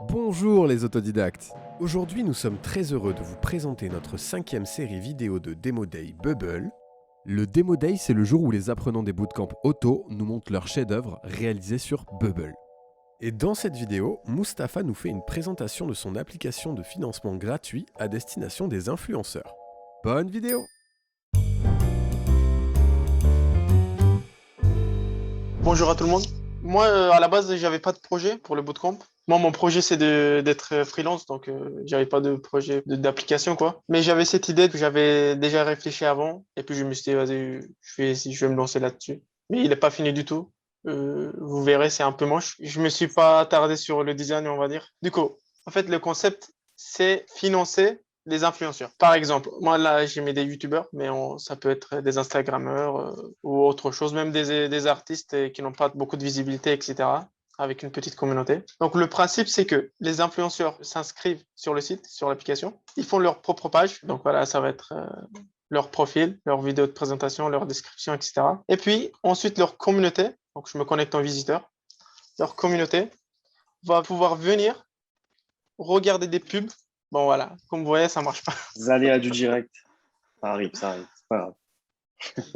Bonjour les autodidactes. Aujourd'hui nous sommes très heureux de vous présenter notre 5e série vidéo de Demo Day Bubble. Le Demo Day, c'est le jour où les apprenants des bootcamps auto nous montrent leur chef-d'œuvre réalisé sur Bubble. Et dans cette vidéo, Mustapha nous fait une présentation de son application de financement gratuit à destination des influenceurs. Bonne vidéo! Bonjour à tout le monde. Moi, à la base, j'avais pas de projet pour le bootcamp. Moi, mon projet, c'est d'être freelance, donc j'avais pas de projet d'application, quoi. Mais j'avais cette idée que j'avais déjà réfléchi avant, et puis je me suis dit, vas-y, je vais me lancer là-dessus. Mais il n'est pas fini du tout. Vous verrez, c'est un peu moche. Je me suis pas attardé sur le design, on va dire. Du coup, en fait, le concept, c'est financer les influenceurs. Par exemple, moi là, j'ai mis des youtubeurs, mais ça peut être des Instagrammeurs ou autre chose, même des artistes qui n'ont pas beaucoup de visibilité, etc., avec une petite communauté. Donc le principe, c'est que les influenceurs s'inscrivent sur le site, sur l'application, ils font leur propre page. Donc voilà, ça va être leur profil, leur vidéo de présentation, leur description, etc. Et puis ensuite leur communauté. Donc je me connecte en visiteur. Leur communauté va pouvoir venir regarder des pubs. Bon, voilà, comme vous voyez, ça marche pas. Les aléas du direct. Ça arrive, c'est pas grave.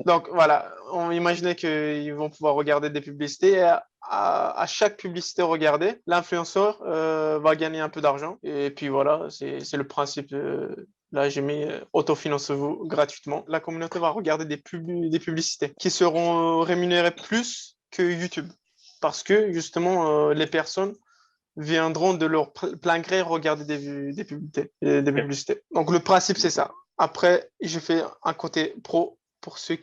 Donc, voilà, on imaginait qu'ils vont pouvoir regarder des publicités. Et à chaque publicité regardée, l'influenceur va gagner un peu d'argent. Et puis voilà, c'est le principe. Là, j'ai mis autofinancez-vous gratuitement. La communauté va regarder des publicités qui seront rémunérées plus que YouTube. Parce que justement, les personnes viendront de leur plein gré regarder des publicités. Donc le principe, c'est ça. Après, j'ai fait un côté pro pour ceux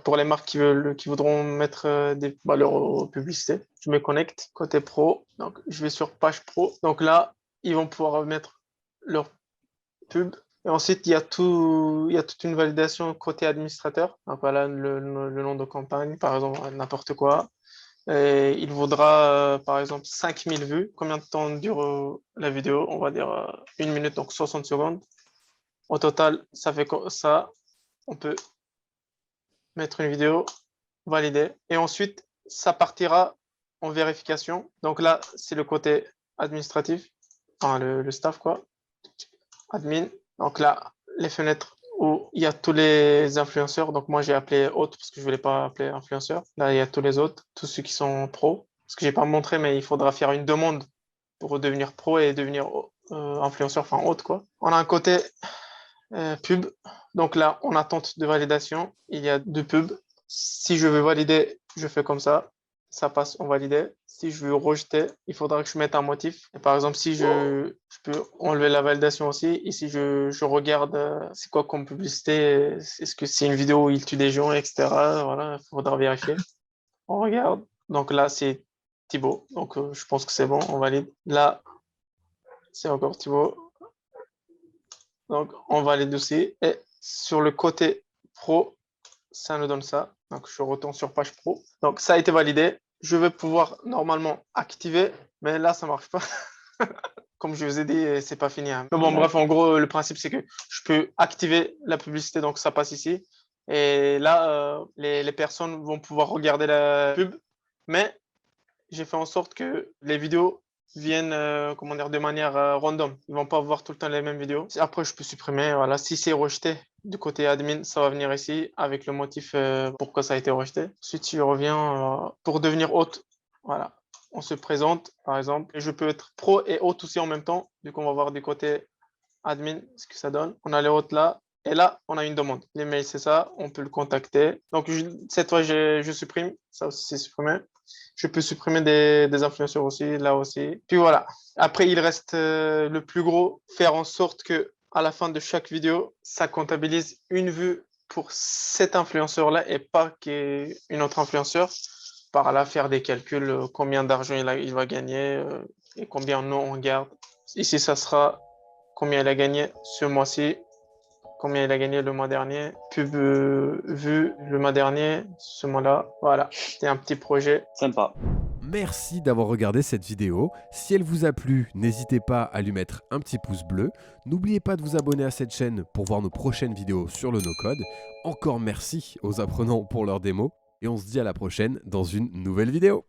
pour les marques qui voudront mettre leurs publicités. Je me connecte côté pro. Donc je vais sur page pro. Donc là, ils vont pouvoir mettre leur pub. Et ensuite, il y a toute une validation côté administrateur. Donc voilà, le nom de campagne, par exemple, n'importe quoi. Et il vaudra, par exemple, 5000 vues. Combien de temps dure la vidéo? On va dire 1 minute, donc 60 secondes. Au total, ça fait ça. On peut mettre une vidéo, valider. Et ensuite, ça partira en vérification. Donc là, c'est le côté administratif, enfin le staff, quoi. Admin. Donc là, les fenêtres où il y a tous les influenceurs. Donc moi, j'ai appelé autres parce que je ne voulais pas appeler influenceurs. Là, il y a tous les autres, tous ceux qui sont pros. Parce que je n'ai pas montré, mais il faudra faire une demande pour devenir pro et devenir influenceur, enfin autre, quoi. On a un côté pub. Donc là, en attente de validation, il y a 2 pubs. Si je veux valider, je fais comme ça. Ça passe en validé. Si je veux rejeter, il faudra que je mette un motif. Et par exemple, si je peux enlever la validation aussi. Ici, je regarde c'est quoi comme publicité. Est-ce que c'est une vidéo où il tue des gens, etc. Voilà, il faudra vérifier. On regarde. Donc là, c'est Thibaut. Donc je pense que c'est bon, on valide. Là, c'est encore Thibaut. Donc on valide aussi. Et sur le côté pro, ça nous donne ça. Donc je retourne sur page pro. Donc ça a été validé. Je vais pouvoir normalement activer, mais là ça marche pas. Comme je vous ai dit, c'est pas fini, hein. Mais bon, bref, en gros, le principe c'est que je peux activer la publicité, donc ça passe ici. Et là, les personnes vont pouvoir regarder la pub, mais j'ai fait en sorte que les vidéos viennent comment dire, de manière random. Ils vont pas voir tout le temps les mêmes vidéos. Après, je peux supprimer. Voilà. Si c'est rejeté du côté admin, ça va venir ici avec le motif pourquoi ça a été rejeté. Ensuite, je reviens pour devenir hôte. Voilà. On se présente, par exemple. Et je peux être pro et hôte aussi en même temps. Du coup, on va voir du côté admin ce que ça donne. On a les hôtes là. Et là, on a une demande. L'email, c'est ça. On peut le contacter. Donc, cette fois, je supprime. Ça aussi, c'est supprimé. Je peux supprimer des influenceurs aussi, là aussi. Puis voilà. Après, il reste le plus gros, faire en sorte que à la fin de chaque vidéo, ça comptabilise une vue pour cet influenceur-là et pas qu'une autre influenceur. Par là, faire des calculs, combien d'argent il va gagner et combien nous on garde. Ici, ça sera combien il a gagné ce mois-ci, combien il a gagné le mois dernier, pub vu le mois dernier, ce mois-là. Voilà, c'était un petit projet. Sympa. Merci d'avoir regardé cette vidéo. Si elle vous a plu, n'hésitez pas à lui mettre un petit pouce bleu. N'oubliez pas de vous abonner à cette chaîne pour voir nos prochaines vidéos sur le no-code. Encore merci aux apprenants pour leur démo. Et on se dit à la prochaine dans une nouvelle vidéo.